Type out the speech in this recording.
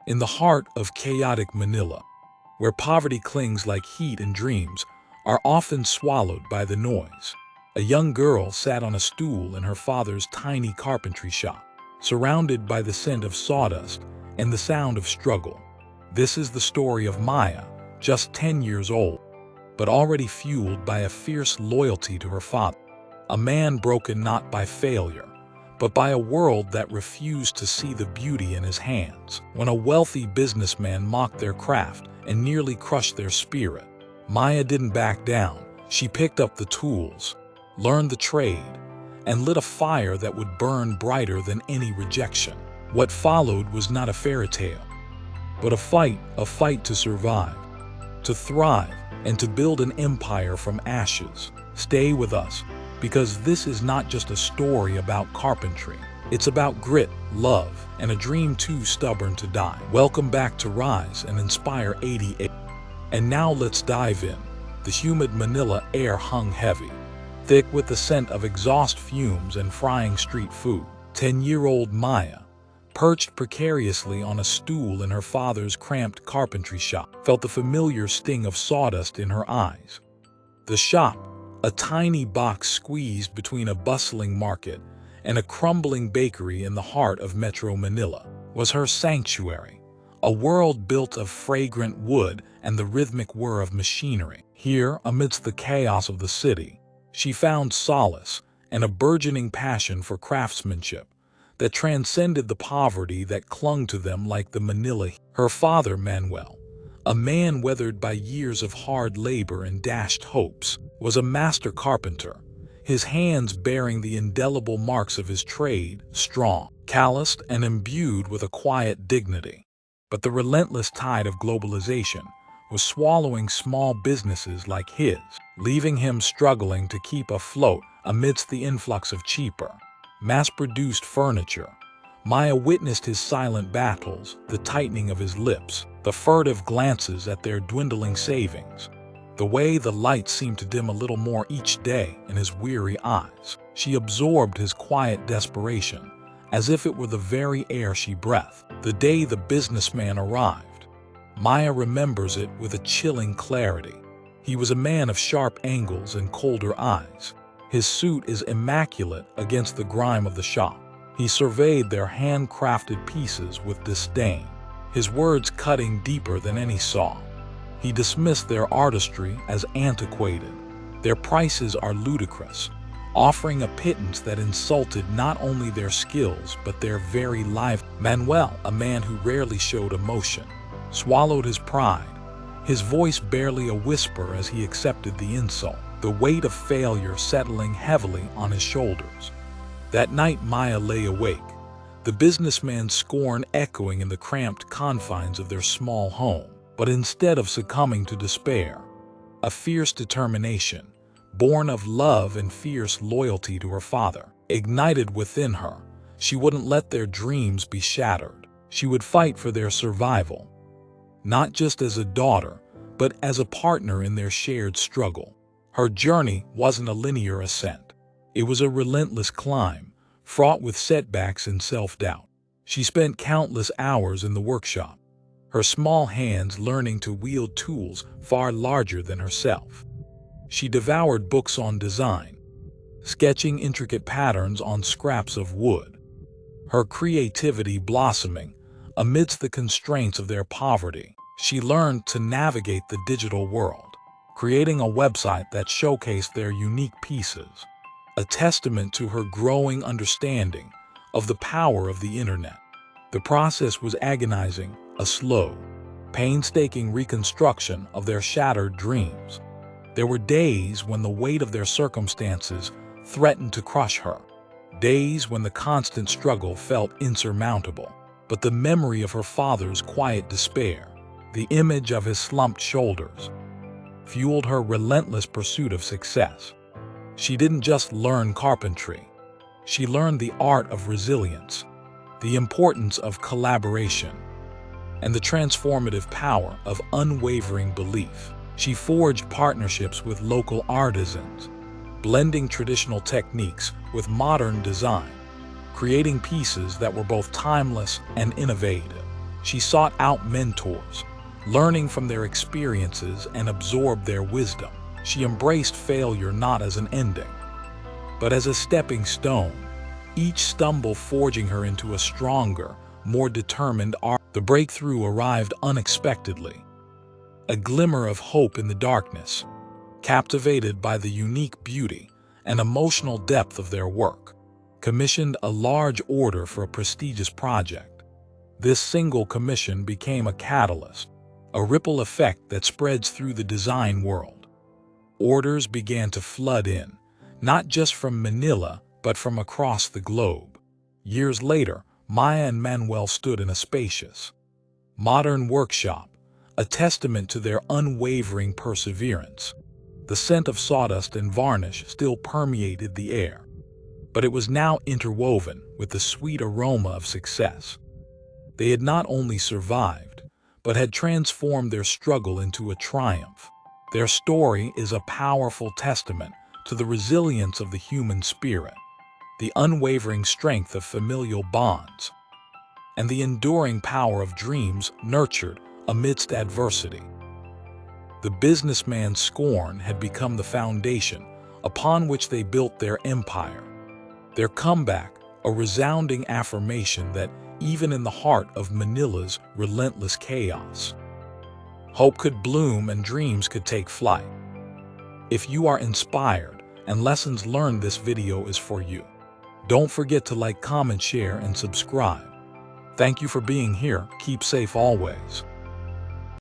In the heart of chaotic Manila, where poverty clings like heat and dreams are often swallowed by the noise, a young girl sat on a stool in her father's tiny carpentry shop, surrounded by the scent of sawdust and the sound of struggle. This is the story of Maya, just 10 years old, but already fueled by a fierce loyalty to her father, a man broken not by failure, but by a world that refused to see the beauty in his hands. When a wealthy businessman mocked their craft and nearly crushed their spirit, Maya didn't back down. She picked up the tools, learned the trade, and lit a fire that would burn brighter than any rejection. What followed was not a fairy tale, but a fight to survive, to thrive, and to build an empire from ashes. Stay with us, because this is not just a story about carpentry. It's about grit, love, and a dream too stubborn to die. Welcome back to Rise and Inspire 88. And now let's dive in. The humid Manila air hung heavy, thick with the scent of exhaust fumes and frying street food. 10-year-old Maya, perched precariously on a stool in her father's cramped carpentry shop, felt the familiar sting of sawdust in her eyes. The shop, a tiny box squeezed between a bustling market and a crumbling bakery in the heart of Metro Manila, was her sanctuary, a world built of fragrant wood and the rhythmic whir of machinery. Here, amidst the chaos of the city, she found solace and a burgeoning passion for craftsmanship that transcended the poverty that clung to them like the Manila heat. Her father, Manuel, a man weathered by years of hard labor and dashed hopes, was a master carpenter, his hands bearing the indelible marks of his trade, strong, calloused, and imbued with a quiet dignity. But the relentless tide of globalization was swallowing small businesses like his, leaving him struggling to keep afloat amidst the influx of cheaper, mass-produced furniture. Maya witnessed his silent battles, the tightening of his lips, the furtive glances at their dwindling savings, the way the light seemed to dim a little more each day in his weary eyes. She absorbed his quiet desperation, as if it were the very air she breathed. The day the businessman arrived, Maya remembers it with a chilling clarity. He was a man of sharp angles and colder eyes. His suit is immaculate against the grime of the shop. He surveyed their handcrafted pieces with disdain, his words cutting deeper than any saw. He dismissed their artistry as antiquated. Their prices are ludicrous, offering a pittance that insulted not only their skills but their very life. Manuel, a man who rarely showed emotion, swallowed his pride, his voice barely a whisper as he accepted the insult, the weight of failure settling heavily on his shoulders. That night Maya lay awake, the businessman's scorn echoing in the cramped confines of their small home. But instead of succumbing to despair, a fierce determination, born of love and fierce loyalty to her father, ignited within her. She wouldn't let their dreams be shattered. She would fight for their survival, not just as a daughter, but as a partner in their shared struggle. Her journey wasn't a linear ascent. It was a relentless climb, fraught with setbacks and self-doubt. She spent countless hours in the workshop, her small hands learning to wield tools far larger than herself. She devoured books on design, sketching intricate patterns on scraps of wood, her creativity blossoming amidst the constraints of their poverty. She learned to navigate the digital world, creating a website that showcased their unique pieces, a testament to her growing understanding of the power of the internet. The process was agonizing, a slow, painstaking reconstruction of their shattered dreams. There were days when the weight of their circumstances threatened to crush her, days when the constant struggle felt insurmountable. But the memory of her father's quiet despair, the image of his slumped shoulders, fueled her relentless pursuit of success. She didn't just learn carpentry, she learned the art of resilience, the importance of collaboration, and the transformative power of unwavering belief. She forged partnerships with local artisans, blending traditional techniques with modern design, creating pieces that were both timeless and innovative. She sought out mentors, learning from their experiences and absorbed their wisdom. She embraced failure not as an ending, but as a stepping stone, each stumble forging her into a stronger, more determined artist. The breakthrough arrived unexpectedly, a glimmer of hope in the darkness. Captivated by the unique beauty and emotional depth of their work, commissioned a large order for a prestigious project. This single commission became a catalyst, a ripple effect that spreads through the design world. Orders began to flood in, not just from Manila, but from across the globe. Years later, Maya and Manuel stood in a spacious, modern workshop, a testament to their unwavering perseverance. The scent of sawdust and varnish still permeated the air, but it was now interwoven with the sweet aroma of success. They had not only survived, but had transformed their struggle into a triumph. Their story is a powerful testament to the resilience of the human spirit, the unwavering strength of familial bonds, and the enduring power of dreams nurtured amidst adversity. The businessman's scorn had become the foundation upon which they built their empire. Their comeback, a resounding affirmation that even in the heart of Manila's relentless chaos, hope could bloom and dreams could take flight. If you are inspired and lessons learned, this video is for you. Don't forget to like, comment, share, and subscribe. Thank you for being here. Keep safe always.